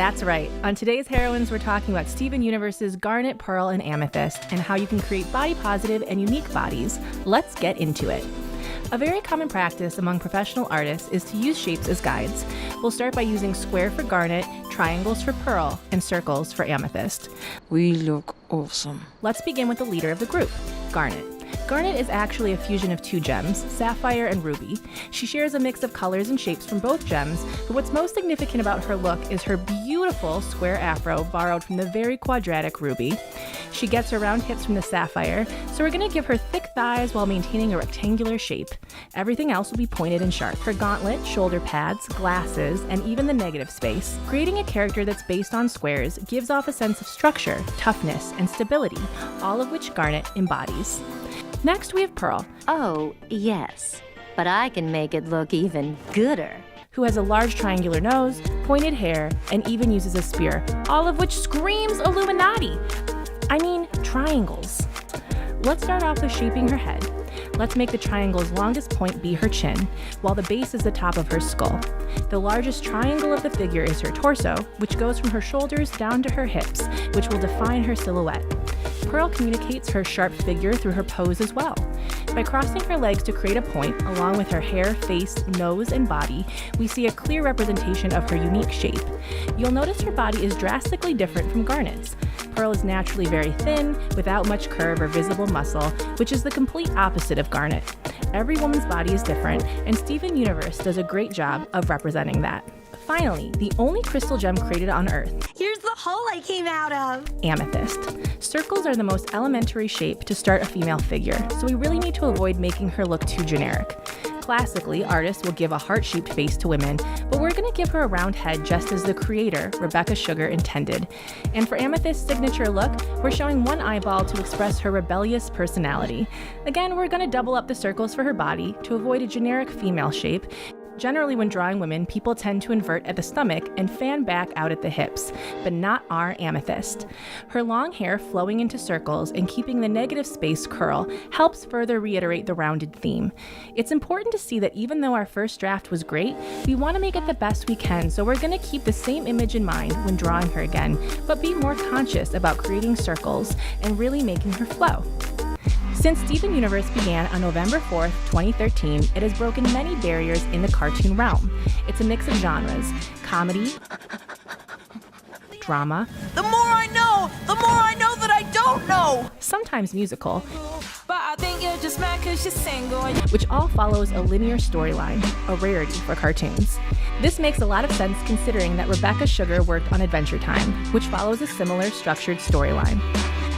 That's right. On today's Heroines, we're talking about Steven Universe's Garnet, Pearl, and Amethyst, and how you can create body-positive and unique bodies. Let's get into it. A very common practice among professional artists is to use shapes as guides. We'll start by using square for garnet, triangles for pearl, and circles for amethyst. We look awesome. Let's begin with the leader of the group, Garnet. Garnet is actually a fusion of two gems, sapphire and ruby. She shares a mix of colors and shapes from both gems, but what's most significant about her look is her beautiful square afro borrowed from the very quadratic ruby. She gets her round hips from the sapphire, so we're going to give her thick thighs while maintaining a rectangular shape. Everything else will be pointed and sharp. Her gauntlet, shoulder pads, glasses, and even the negative space. Creating a character that's based on squares gives off a sense of structure, toughness, and stability, all of which Garnet embodies. Next, we have Pearl. Oh, yes, but I can make it look even gooder. Who has a large triangular nose, pointed hair, and even uses a spear, all of which screams Illuminati. I mean, triangles. Let's start off with shaping her head. Let's make the triangle's longest point be her chin, while the base is the top of her skull. The largest triangle of the figure is her torso, which goes from her shoulders down to her hips, which will define her silhouette. Pearl communicates her sharp figure through her pose as well. By crossing her legs to create a point, along with her hair, face, nose, and body, we see a clear representation of her unique shape. You'll notice her body is drastically different from Garnet's. Pearl is naturally very thin, without much curve or visible muscle, which is the complete opposite of Garnet. Every woman's body is different, and Steven Universe does a great job of representing that. Finally, the only crystal gem created on Earth. Here's the hole I came out of. Amethyst. Circles are the most elementary shape to start a female figure, so we really need to avoid making her look too generic. Classically, artists will give a heart-shaped face to women, but we're going to give her a round head just as the creator, Rebecca Sugar, intended. And for Amethyst's signature look, we're showing one eyeball to express her rebellious personality. Again, we're going to double up the circles for her body to avoid a generic female shape. Generally, when drawing women, people tend to invert at the stomach and fan back out at the hips, but not our Amethyst. Her long hair flowing into circles and keeping the negative space curl helps further reiterate the rounded theme. It's important to see that even though our first draft was great, we want to make it the best we can, so we're going to keep the same image in mind when drawing her again, but be more conscious about creating circles and really making her flow. Since Steven Universe began on November 4th, 2013, it has broken many barriers in the cartoon realm. It's a mix of genres: comedy, drama, The more I know that I don't know. sometimes musical, But I think you're just mad 'cause you're single. which all follows a linear storyline, a rarity for cartoons. This makes a lot of sense considering that Rebecca Sugar worked on Adventure Time, which follows a similar structured storyline.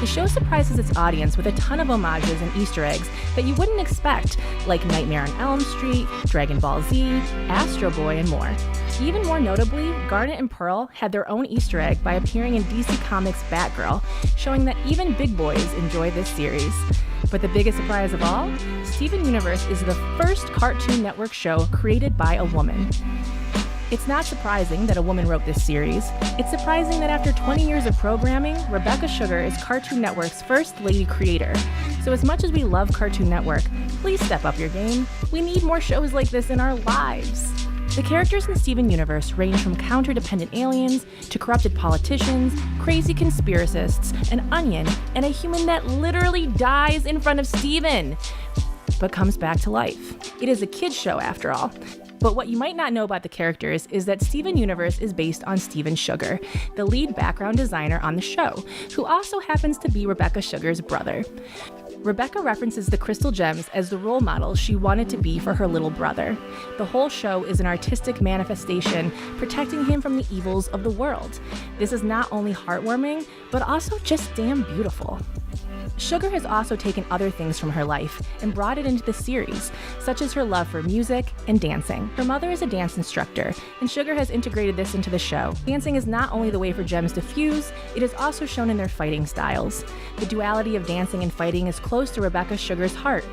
The show surprises its audience with a ton of homages and Easter eggs that you wouldn't expect, like Nightmare on Elm Street, Dragon Ball Z, Astro Boy, and more. Even more notably, Garnet and Pearl had their own Easter egg by appearing in DC Comics' Batgirl, showing that even big boys enjoy this series. But the biggest surprise of all, Steven Universe is the first Cartoon Network show created by a woman. It's not surprising that a woman wrote this series. It's surprising that after 20 years of programming, Rebecca Sugar is Cartoon Network's first lady creator. So as much as we love Cartoon Network, please step up your game. We need more shows like this in our lives. The characters in Steven Universe range from counter-dependent aliens to corrupted politicians, crazy conspiracists, an onion, and a human that literally dies in front of Steven, but comes back to life. It is a kids' show after all. But what you might not know about the characters is that Steven Universe is based on Steven Sugar, the lead background designer on the show, who also happens to be Rebecca Sugar's brother. Rebecca references the crystal gems as the role models she wanted to be for her little brother. The whole show is an artistic manifestation protecting him from the evils of the world. This is not only heartwarming, but also just damn beautiful. Sugar has also taken other things from her life and brought it into the series, such as her love for music and dancing. Her mother is a dance instructor, and Sugar has integrated this into the show. Dancing is not only the way for gems to fuse, it is also shown in their fighting styles. The duality of dancing and fighting is close to Rebecca Sugar's heart.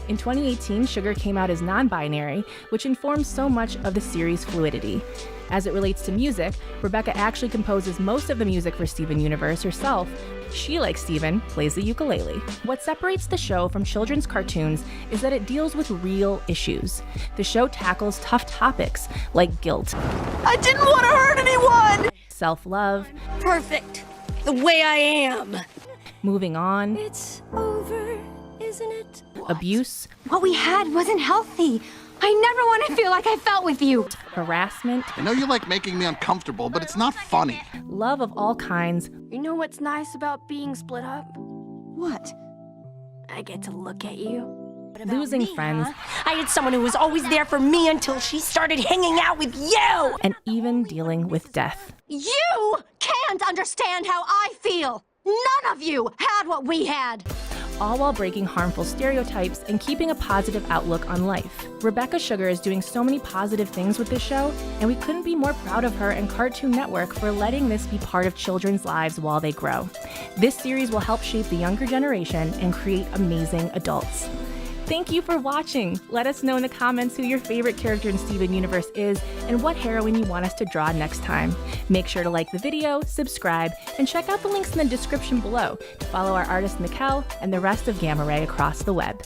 In 2018, Sugar came out as non-binary, which informs so much of the series' fluidity. As it relates to music, Rebecca actually composes most of the music for Steven Universe herself. She, like Steven, plays the ukulele. What separates the show from children's cartoons is that it deals with real issues. The show tackles tough topics like guilt, I didn't want to hurt anyone! self-love, Perfect. The way I am. moving on, It's over, isn't it? abuse, What we had wasn't healthy. I never want to feel like I felt with you. harassment, I know you like making me uncomfortable, but it's not funny. love of all kinds, You know what's nice about being split up? What? I get to look at you. losing friends, I had someone who was always there for me until she started hanging out with you! and even dealing with death. You can't understand how I feel. None of you had what we had. All while breaking harmful stereotypes and keeping a positive outlook on life. Rebecca Sugar is doing so many positive things with this show, and we couldn't be more proud of her and Cartoon Network for letting this be part of children's lives while they grow. This series will help shape the younger generation and create amazing adults. Thank you for watching. Let us know in the comments who your favorite character in Steven Universe is and what heroine you want us to draw next time. Make sure to like the video, subscribe, and check out the links in the description below to follow our artist Mikkel and the rest of Gamma Ray across the web.